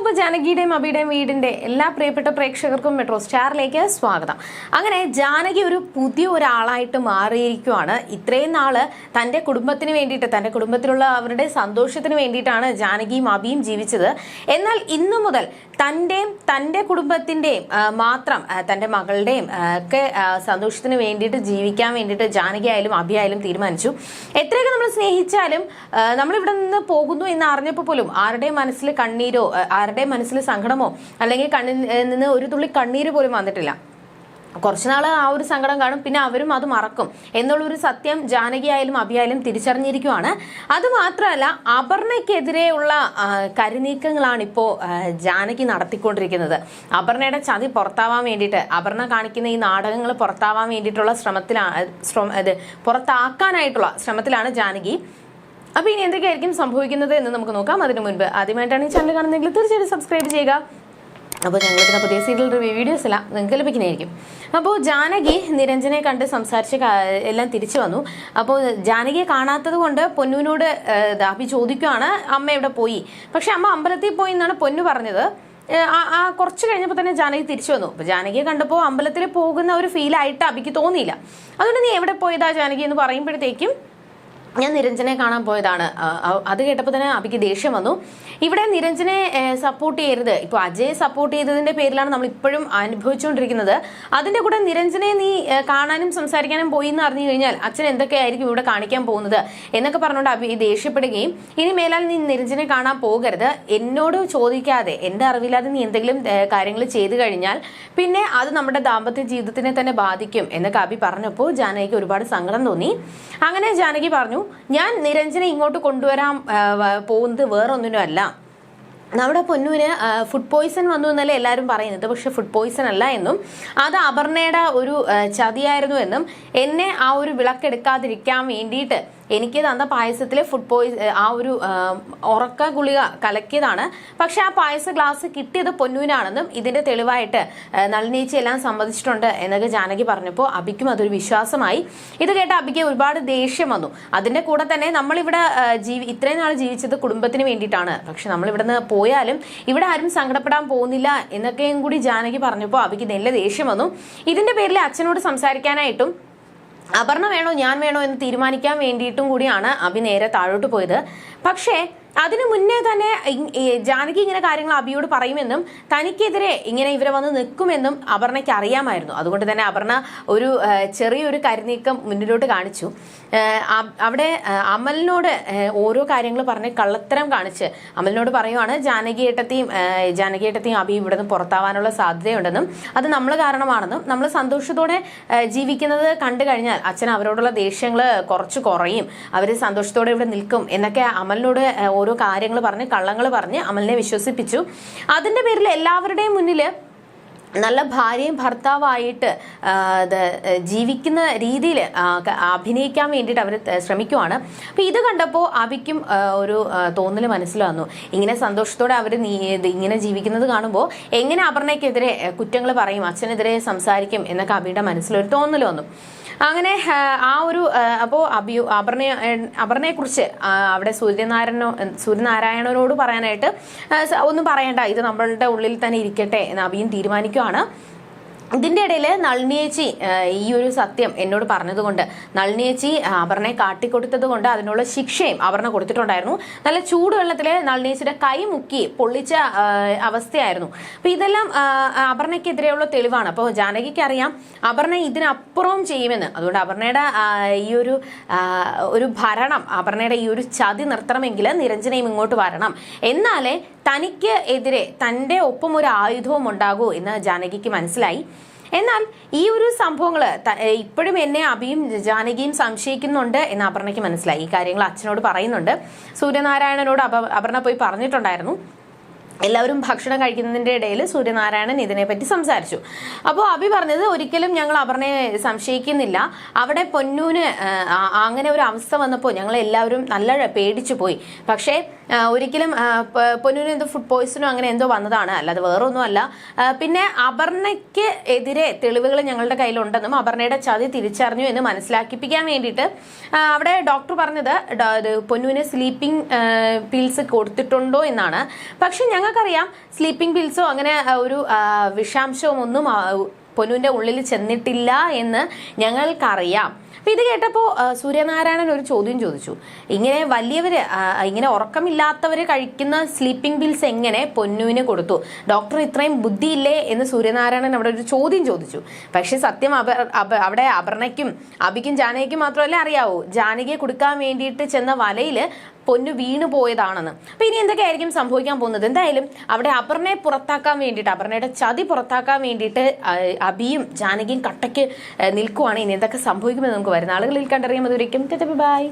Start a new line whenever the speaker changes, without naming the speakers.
മുമ്പ് ജാനകിയുടെയും അബിയുടെയും വീടിന്റെ എല്ലാ പ്രിയപ്പെട്ട പ്രേക്ഷകർക്കും മെട്രോ സ്റ്റാറിലേക്ക് സ്വാഗതം. അങ്ങനെ ജാനകി ഒരു പുതിയ ഒരാളായിട്ട് മാറിയിരിക്കുകയാണ്. ഇത്രയും നാള് തന്റെ കുടുംബത്തിന് വേണ്ടിയിട്ട്, തന്റെ കുടുംബത്തിലുള്ള അവരുടെ സന്തോഷത്തിന് വേണ്ടിയിട്ടാണ് ജാനകിയും അബിയും ജീവിച്ചത്. എന്നാൽ ഇന്നു മുതൽ തന്റെ കുടുംബത്തിന്റെയും മാത്രം തന്റെ മകളുടെയും ഒക്കെ സന്തോഷത്തിന് വേണ്ടിയിട്ട് ജീവിക്കാൻ വേണ്ടിയിട്ട് ജാനകി ആയാലും അബി ആയാലും തീരുമാനിച്ചു. എത്രയൊക്കെ നമ്മൾ സ്നേഹിച്ചാലും നമ്മളിവിടെ നിന്ന് പോകുന്നു എന്ന് അറിഞ്ഞപ്പോൾ പോലും ആരുടെ മനസ്സിൽ കണ്ണീരോ ആരുടെ മനസ്സിൽ സങ്കടമോ അല്ലെങ്കിൽ കണ്ണിൽ നിന്ന് ഒരു തുള്ളി കണ്ണീര് പോലും വന്നിട്ടില്ല. കുറച്ചുനാള് ആ ഒരു സങ്കടം കാണും, പിന്നെ അവരും അത് മറക്കും എന്നുള്ളൊരു സത്യം ജാനകി ആയാലും അബിയായാലും തിരിച്ചറിഞ്ഞിരിക്കുവാണ്. അത് മാത്രമല്ല, അപർണയ്ക്കെതിരെയുള്ള കരുനീക്കങ്ങളാണ് ഇപ്പോൾ ജാനകി നടത്തിക്കൊണ്ടിരിക്കുന്നത്. അപർണയുടെ ചതി പുറത്താവാൻ വേണ്ടിയിട്ട്, അപർണ കാണിക്കുന്ന ഈ നാടകങ്ങൾ പുറത്താവാൻ വേണ്ടിയിട്ടുള്ള പുറത്താക്കാനായിട്ടുള്ള ശ്രമത്തിലാണ് ജാനകി. അപ്പൊ ഇനി എന്തൊക്കെയായിരിക്കും സംഭവിക്കുന്നത് എന്ന് നമുക്ക് നോക്കാം. അതിനു മുൻപ് ആദ്യമായിട്ടാണ് ഈ ചാനൽ കാണുന്നതെങ്കിൽ തീർച്ചയായിട്ടും സബ്സ്ക്രൈബ് ചെയ്യുക. അപ്പോൾ ഞങ്ങളിടുന്ന പുതിയ സീരിയൽ റിവ്യൂ വീഡിയോസ് എല്ലാം നിങ്ങൾക്ക് ലഭിക്കുന്നതായിരിക്കും. അപ്പോൾ ജാനകി നിരഞ്ജനെ കണ്ട് സംസാരിച്ച് എല്ലാം തിരിച്ചു വന്നു. അപ്പോൾ ജാനകിയെ കാണാത്തത് കൊണ്ട് പൊന്നുവിനോട് അബി ചോദിക്കുകയാണ് അമ്മ എവിടെ പോയി. പക്ഷെ അമ്മ അമ്പലത്തിൽ പോയി എന്നാണ് പൊന്നു പറഞ്ഞത്. കുറച്ച് കഴിഞ്ഞപ്പോൾ തന്നെ ജാനകി തിരിച്ചു വന്നു. അപ്പോൾ ജാനകിയെ കണ്ടപ്പോൾ അമ്പലത്തിൽ പോകുന്ന ഒരു ഫീലായിട്ട് അബിക്ക് തോന്നിയില്ല. അതുകൊണ്ട് നീ എവിടെ പോയതാ ജാനകി എന്ന് പറയുമ്പോഴത്തേക്കും ഞാൻ നിരഞ്ജനെ കാണാൻ പോയതാണ്. അത് കേട്ടപ്പോൾ തന്നെ അബിക്ക് ദേഷ്യം വന്നു. ഇവിടെ നിരഞ്ജനെ സപ്പോർട്ട് ചെയ്യരുത്, ഇപ്പോൾ അജയ് സപ്പോർട്ട് ചെയ്തതിന്റെ പേരിലാണ് നമ്മൾ ഇപ്പോഴും അനുഭവിച്ചുകൊണ്ടിരിക്കുന്നത്. അതിന്റെ കൂടെ നിരഞ്ജനെ നീ കാണാനും സംസാരിക്കാനും പോയി എന്ന് അറിഞ്ഞു കഴിഞ്ഞാൽ അച്ഛൻ എന്തൊക്കെയായിരിക്കും ഇവിടെ കാണിക്കാൻ പോകുന്നത് എന്നൊക്കെ പറഞ്ഞുകൊണ്ട് അബി ദേഷ്യപ്പെടുകയും, ഇനി മേലാൽ നീ നിരഞ്ജനെ കാണാൻ പോകരുത്, എന്നോട് ചോദിക്കാതെ എന്റെ അറിവില്ലാതെ നീ എന്തെങ്കിലും കാര്യങ്ങൾ ചെയ്തു കഴിഞ്ഞാൽ പിന്നെ അത് നമ്മുടെ ദാമ്പത്യ ജീവിതത്തിനെ തന്നെ ബാധിക്കും എന്നൊക്കെ അബി പറഞ്ഞപ്പോൾ ജാനകിക്ക് ഒരുപാട് സങ്കടം തോന്നി. അങ്ങനെ ജാനകി പറഞ്ഞു, ഞാൻ നിരഞ്ജനെ ഇങ്ങോട്ട് കൊണ്ടുവരാൻ പോകുന്നത് വേറൊന്നിനും അല്ല, നമ്മുടെ പൊന്നുവിന് ഫുഡ് പോയിസൺ വന്നു എന്നല്ലേ എല്ലാവരും പറയുന്നത്. പക്ഷെ ഫുഡ് പോയിസൺ അല്ല എന്നും അത് അപർണയുടെ ഒരു ചതിയായിരുന്നു എന്നും എന്നെ ആ ഒരു വിളക്കെടുക്കാതിരിക്കാൻ വേണ്ടിയിട്ട് എനിക്ക് തന്ന പായസത്തിലെ ആ ഒരു ഉറക്ക ഗുളിക കലക്കിയതാണ്. പക്ഷെ ആ പായസ ഗ്ലാസ് കിട്ടിയത് പൊന്നുവിനാണെന്നും ഇതിന്റെ തെളിവായിട്ട് നളിനീച്ചി എല്ലാം സമ്മതിച്ചിട്ടുണ്ട് എന്നൊക്കെ ജാനകി പറഞ്ഞപ്പോൾ അബിക്കും അതൊരു വിശ്വാസമായി. ഇത് കേട്ട അബിക്ക് ഒരുപാട് ദേഷ്യം വന്നു. അതിന്റെ കൂടെ തന്നെ നമ്മളിവിടെ ഇത്രയും നാൾ ജീവിച്ചത് കുടുംബത്തിന് വേണ്ടിയിട്ടാണ്, പക്ഷെ നമ്മളിവിടുന്ന് പോയാലും ഇവിടെ ആരും സങ്കടപ്പെടാൻ പോകുന്നില്ല എന്നൊക്കെയും കൂടി ജാനകി പറഞ്ഞപ്പോൾ അബിക്ക് നല്ല ദേഷ്യം വന്നു. ഇതിന്റെ പേരിൽ അച്ഛനോട് സംസാരിക്കാനായിട്ടും അപർണ വേണോ ഞാൻ വേണോ എന്ന് തീരുമാനിക്കാൻ വേണ്ടിയിട്ടും കൂടിയാണ് അബി നേരെ താഴോട്ട് പോയത്. പക്ഷേ അതിനു മുന്നേ തന്നെ ജാനകി ഇങ്ങനെ കാര്യങ്ങൾ അബിയോട് പറയുമെന്നും തനിക്കെതിരെ ഇങ്ങനെ ഇവരെ വന്ന് നിൽക്കുമെന്നും അപർണയ്ക്ക് അറിയാമായിരുന്നു. അതുകൊണ്ട് തന്നെ അപർണ ഒരു ചെറിയൊരു കരുനീക്കം മുന്നിലോട്ട് കാണിച്ചു. അവിടെ അമലിനോട് ഓരോ കാര്യങ്ങൾ പറഞ്ഞ് കള്ളത്തരം കാണിച്ച് അമലിനോട് പറയുവാണ് ജാനകിയേട്ടത്തെയും അബി ഇവിടെ നിന്ന് പുറത്താവാനുള്ള സാധ്യതയുണ്ടെന്നും അത് നമ്മൾ കാരണമാണെന്നും നമ്മൾ സന്തോഷത്തോടെ ജീവിക്കുന്നത് കണ്ടു കഴിഞ്ഞാൽ അച്ഛൻ അവരോടുള്ള ദേഷ്യങ്ങൾ കുറച്ച് കുറയും, അവർ സന്തോഷത്തോടെ ഇവിടെ നിൽക്കും എന്നൊക്കെ അമലിനോട് ഓരോ കാര്യങ്ങൾ പറഞ്ഞ് കള്ളങ്ങൾ പറഞ്ഞ് അമലിനെ വിശ്വസിപ്പിച്ചു. അതിന്റെ പേരിൽ എല്ലാവരുടെയും മുന്നിൽ നല്ല ഭാര്യയും ഭർത്താവായിട്ട് ജീവിക്കുന്ന രീതിയിൽ അഭിനയിക്കാൻ വേണ്ടിയിട്ട് അവർ ശ്രമിക്കുവാണ്. അപ്പൊ ഇത് കണ്ടപ്പോൾ അബിക്കും ഒരു തോന്നൽ മനസ്സിൽ വന്നു. ഇങ്ങനെ സന്തോഷത്തോടെ അവർ ഇങ്ങനെ ജീവിക്കുന്നത് കാണുമ്പോൾ എങ്ങനെ അപർണയ്ക്കെതിരെ കുറ്റങ്ങൾ പറയും, അച്ഛനെതിരെ സംസാരിക്കും എന്നൊക്കെ അബിയുടെ മനസ്സിലൊരു തോന്നൽ വന്നു. അങ്ങനെ അപ്പോൾ അപർണയെ കുറിച്ച് അവിടെ സൂര്യനാരായണനോട് പറയാനായിട്ട് ഒന്നും പറയണ്ട, ഇത് നമ്മളുടെ ഉള്ളിൽ തന്നെ ഇരിക്കട്ടെ എന്ന് അബിയും തീരുമാനിക്കുകയാണ്. ഇതിന്റെ ഇടയിൽ നളിനിയേച്ചി ഈ ഒരു സത്യം എന്നോട് പറഞ്ഞതുകൊണ്ട്, നളിനിയേച്ചി അപർണയെ കാട്ടിക്കൊടുത്തത് കൊണ്ട് അതിനുള്ള ശിക്ഷയും അപർണ കൊടുത്തിട്ടുണ്ടായിരുന്നു. നല്ല ചൂടുവെള്ളത്തില് നളിനിയേച്ചിയുടെ കൈ മുക്കി പൊള്ളിച്ച അവസ്ഥയായിരുന്നു. അപ്പൊ ഇതെല്ലാം അപർണയ്ക്കെതിരെയുള്ള തെളിവാണ്. അപ്പോൾ ജാനകിക്ക് അറിയാം അപർണ ഇതിനപ്പുറവും ചെയ്യുമെന്ന്. അതുകൊണ്ട് അപർണയുടെ ഈ ഒരു ഭരണം, അപർണയുടെ ഈ ഒരു ചതി നിർത്തണമെങ്കിൽ നിരഞ്ജനയും ഇങ്ങോട്ട് വരണം, എന്നാലേ തനിക്ക് എതിരെ തൻ്റെ ഒപ്പം ഒരു ആയുധവും ഉണ്ടാകൂ എന്ന് ജാനകിക്ക് മനസ്സിലായി. എന്നാൽ ഈ ഒരു സംഭവങ്ങൾ ഇപ്പോഴും എന്നെ അബിയും ജാനകിയും സംശയിക്കുന്നുണ്ട് എന്ന് അപർണയ്ക്ക് മനസ്സിലായി. ഈ കാര്യങ്ങൾ അച്ഛനോട് പറയുന്നുണ്ട്. സൂര്യനാരായണനോട് അപർണ പോയി പറഞ്ഞിട്ടുണ്ടായിരുന്നു. എല്ലാവരും ഭക്ഷണം കഴിക്കുന്നതിന്റെ ഇടയിൽ സൂര്യനാരായണൻ ഇതിനെപ്പറ്റി സംസാരിച്ചു. അപ്പോൾ അബി പറഞ്ഞത്, ഒരിക്കലും ഞങ്ങൾ അപർണയെ സംശയിക്കുന്നില്ല, അവിടെ പൊന്നൂന് അങ്ങനെ ഒരു അവസ്ഥ വന്നപ്പോൾ ഞങ്ങൾ എല്ലാവരും നല്ല പേടിച്ചു പോയി. പക്ഷേ ഒരിക്കലും പൊന്നൂന് എന്തോ ഫുഡ് പോയിസണോ അങ്ങനെ എന്തോ വന്നതാണ്, അല്ലാതെ വേറൊന്നും അല്ല. പിന്നെ അപർണയ്ക്ക് എതിരെ തെളിവുകൾ ഞങ്ങളുടെ കയ്യിലുണ്ടെന്നും അപർണയുടെ ചതി തിരിച്ചറിഞ്ഞു എന്ന് മനസ്സിലാക്കിപ്പിക്കാൻ വേണ്ടിയിട്ട് അവിടെ ഡോക്ടർ പറഞ്ഞത് പൊന്നൂന് സ്ലീപ്പിംഗ് പിൽസ് കൊടുത്തിട്ടുണ്ടോ എന്നാണ്. പക്ഷെ ഞങ്ങൾ ഞങ്ങൾക്കറിയാം സ്ലീപ്പിംഗ് പിൽസോ അങ്ങനെ ഒരു വിഷാംശവും ഒന്നും പൊന്നുവിന്റെ ഉള്ളിൽ ചെന്നിട്ടില്ല എന്ന് ഞങ്ങൾക്കറിയാം. അപ്പൊ ഇത് കേട്ടപ്പോൾ സൂര്യനാരായണൻ ഒരു ചോദ്യം ചോദിച്ചു, ഇങ്ങനെ വലിയവര് ഇങ്ങനെ ഉറക്കമില്ലാത്തവര് കഴിക്കുന്ന സ്ലീപ്പിംഗ് പിൽസ് എങ്ങനെ പൊന്നുവിന് കൊടുത്തു? ഡോക്ടർ ഇത്രയും ബുദ്ധിയില്ലേ എന്ന് സൂര്യനാരായണൻ അവിടെ ഒരു ചോദ്യം ചോദിച്ചു. പക്ഷെ സത്യം അവിടെ അപർണയ്ക്കും അബിക്കും ജാനകിക്കും മാത്രമല്ലേ അറിയാവൂ, ജാനകിയെ കൊടുക്കാൻ വേണ്ടിയിട്ട് ചെന്ന വലയില് പൊന്നു വീണു പോയതാണെന്ന്. അപ്പൊ ഇനി എന്തൊക്കെയായിരിക്കും സംഭവിക്കാൻ പോകുന്നത്? എന്തായാലും അവിടെ അപർണയെ പുറത്താക്കാൻ വേണ്ടിയിട്ട്, അപർണയുടെ ചതി പുറത്താക്കാൻ വേണ്ടിയിട്ട് അബിയും ജാനകിയും കട്ടയ്ക്ക് നിൽക്കുവാണ്. ഇനി എന്തൊക്കെ സംഭവിക്കുമെന്ന് നമുക്ക് വരുന്ന ആളുകളിൽ കണ്ടറിയാം. അതുവരേക്കും ബൈ.